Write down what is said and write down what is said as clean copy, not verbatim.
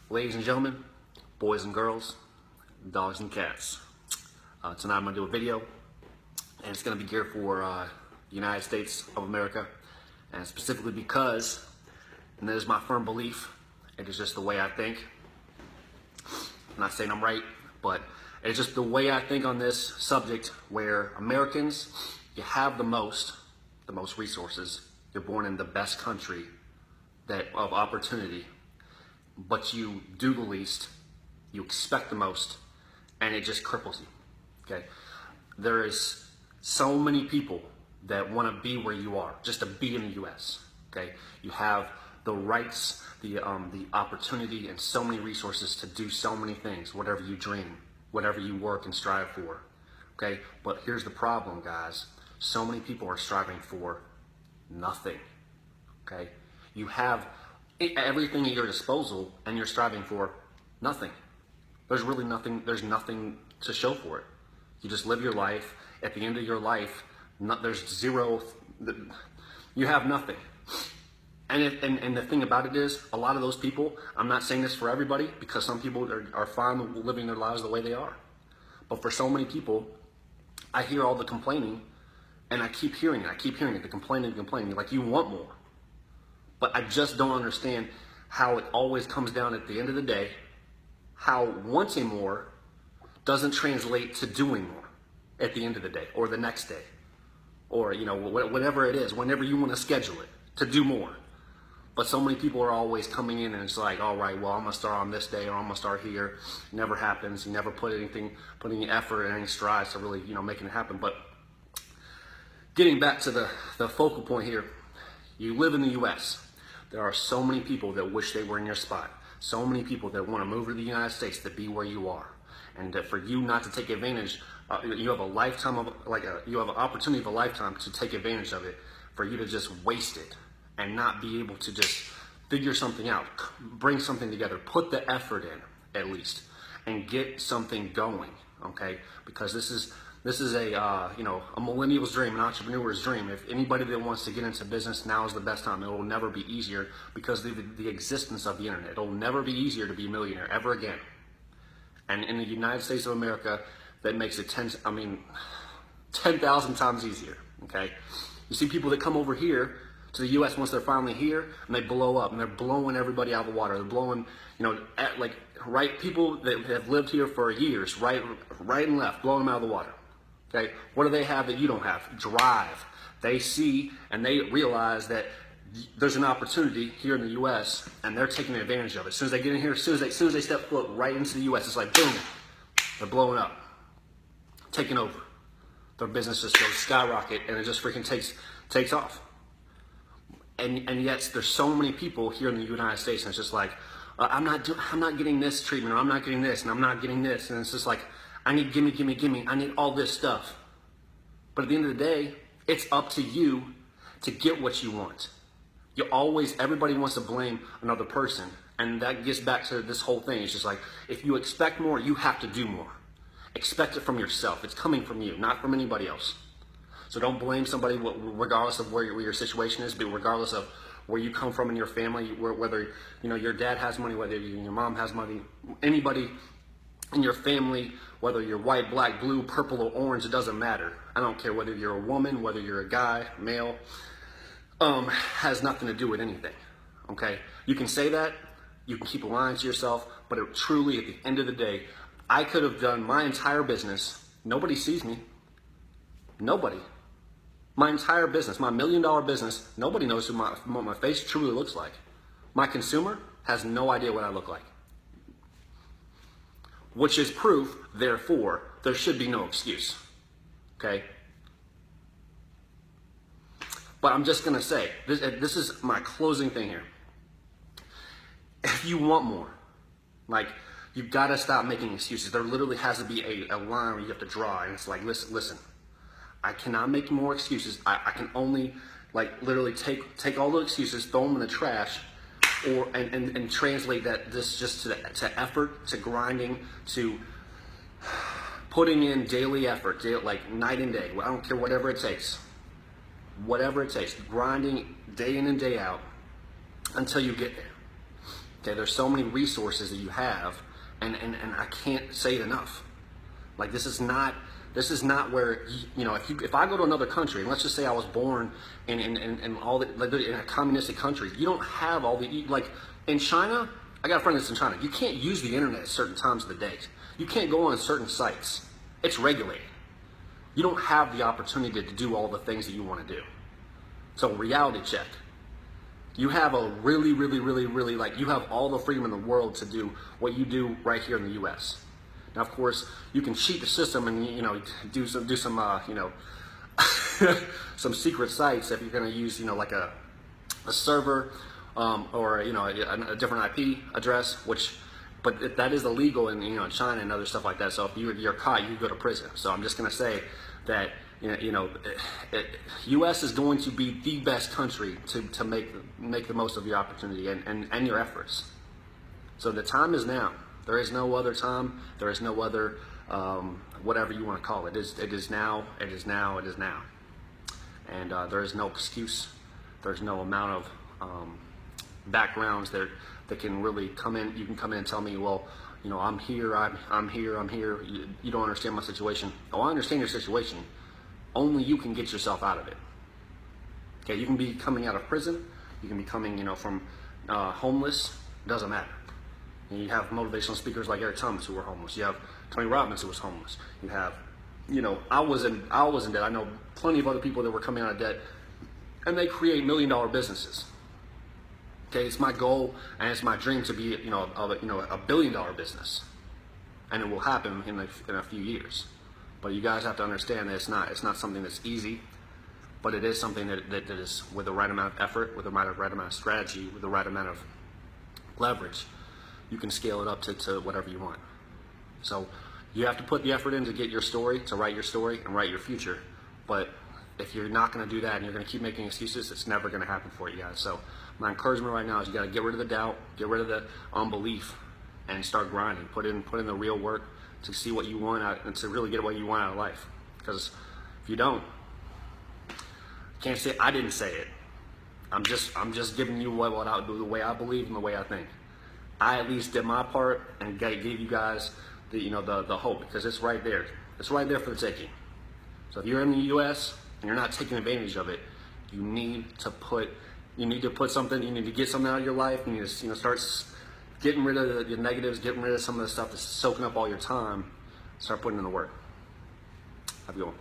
Ladies and gentlemen, boys and girls, dogs and cats. Tonight I'm going to do a video, and it's going to be geared for the United States of America, and specifically because, and that is my firm belief, it is just the way I think. I'm not saying I'm right, but it's just the way I think on this subject, where Americans, you have the most resources. You're born in the best country of opportunity, but you do the least, you expect the most, and it just cripples you. Okay, there is so many people that want to be where you are, just to be in the U.S. Okay, you have the rights, the opportunity, and so many resources to do so many things, whatever you dream, whatever you work and strive for. Okay, but here's the problem, guys. So many people are striving for nothing. Okay, you have everything at your disposal, and you're striving for nothing. There's really nothing. There's nothing to show for it. You just live your life. At the end of your life, there's zero. You have nothing. And the thing about it is, a lot of those people, I'm not saying this for everybody, because some people are fine living their lives the way they are. But for so many people, I hear all the complaining, and I keep hearing it, the complaining, like you want more. But I just don't understand how it always comes down at the end of the day, how wanting more doesn't translate to doing more at the end of the day, or the next day, or whatever it is, whenever you want to schedule it, to do more. But so many people are always coming in and it's like, all right, well, I'm going to start on this day, or I'm going to start here. It never happens. You never put any effort and any strides to really, making it happen. But getting back to the focal point here, you live in the U.S. There are so many people that wish they were in your spot. So many people that want to move to the United States to be where you are. And for you not to take advantage, you have a lifetime of, you have an opportunity of a lifetime to take advantage of it, for you to just waste it and not be able to just figure something out, bring something together, put the effort in at least, and get something going, okay? Because this is a millennial's dream, an entrepreneur's dream. If anybody that wants to get into business, now is the best time. It will never be easier because of the existence of the internet. It'll never be easier to be a millionaire ever again. And in the United States of America, that makes it 10,000 times easier, okay? You see people that come over here to the U.S. once they're finally here, and they blow up, and they're blowing everybody out of the water. They're blowing, people that have lived here for years, right and left, blowing them out of the water. Okay, what do they have that you don't have? Drive. They see and they realize that there's an opportunity here in the U.S. and they're taking advantage of it. As soon as they get in here, as soon as they step foot right into the U.S., it's like boom, they're blowing up, taking over. Their business just goes skyrocket, and it just freaking takes off. And yet there's so many people here in the United States, and it's just like, I'm not getting this treatment, or I'm not getting this, and I'm not getting this, and it's just like, I need gimme. I need all this stuff. But at the end of the day, it's up to you to get what you want. Everybody wants to blame another person. And that gets back to this whole thing. It's just like, if you expect more, you have to do more. Expect it from yourself. It's coming from you, not from anybody else. So don't blame somebody regardless of where your situation is, but regardless of where you come from in your family, whether your dad has money, whether your mom has money, anybody in your family, whether you're white, black, blue, purple, or orange, it doesn't matter. I don't care whether you're a woman, whether you're a guy, male, has nothing to do with anything, okay? You can say that, you can keep lying to yourself, but truly, at the end of the day, I could have done my entire business. Nobody sees me. Nobody. My entire business, my $1 million business, nobody knows what my face truly looks like. My consumer has no idea what I look like. Which is proof, therefore, there should be no excuse, okay? But I'm just gonna say, this is my closing thing here. If you want more, you've gotta stop making excuses. There literally has to be a line where you have to draw, and it's like, listen, I cannot make more excuses. I can only, literally take all the excuses, throw them in the trash, and translate this just to effort, to grinding, to putting in daily effort, night and day. I don't care, whatever it takes, grinding day in and day out until you get there. Okay, there's so many resources that you have, and I can't say it enough. Like, this is not where, you know, if I go to another country, and let's just say I was born in all the, like, in a communistic country, you don't have all the, like in China, I got a friend that's in China, you can't use the internet at certain times of the day. You can't go on certain sites. It's regulated. You don't have the opportunity to do all the things that you want to do. So reality check. You have a really, like, you have all the freedom in the world to do what you do right here in the U.S. Now, of course, you can cheat the system and, you know, do some you know, some secret sites if you're going to use, you know, like a server or, you know, a different IP address, but that is illegal in, you know, China and other stuff like that. So if you're caught, you go to prison. So I'm just going to say that, you know, U.S. is going to be the best country to make the most of your opportunity and your efforts. So the time is now. There is no other time. There is no other whatever you want to call it. It is now. It is now. It is now. And there is no excuse. There's no amount of backgrounds that can really come in. You can come in and tell me, well, you know, I'm here. I'm here. You don't understand my situation. Oh, I understand your situation. Only you can get yourself out of it. Okay, you can be coming out of prison. You can be coming, you know, from homeless. It doesn't matter. And you have motivational speakers like Eric Thomas who were homeless. You have Tony Robbins who was homeless. You have, you know, I was in debt. I know plenty of other people that were coming out of debt, and they create $1 million businesses. Okay, it's my goal and it's my dream to be, you know, a $1 billion business, and it will happen in a few years. But you guys have to understand that it's not something that's easy, but it is something that is with the right amount of effort, with the right amount of strategy, with the right amount of leverage, you can scale it up to whatever you want. So you have to put the effort in to get your story, to write your story and write your future. But if you're not going to do that and you're going to keep making excuses, it's never going to happen for you guys. So my encouragement right now is you got to get rid of the doubt, get rid of the unbelief, and start grinding. Put in the real work to see what you want out, and to really get what you want out of life. Because if you don't, can't say I didn't say it. I'm just giving you what I do, the way I believe and the way I think. I at least did my part and gave you guys the hope, because it's right there. It's right there for the taking. So if you're in the U.S. and you're not taking advantage of it, you need to put something. You need to get something out of your life. You need to start getting rid of the negatives, getting rid of some of the stuff that's soaking up all your time. Start putting in the work. Have a good one.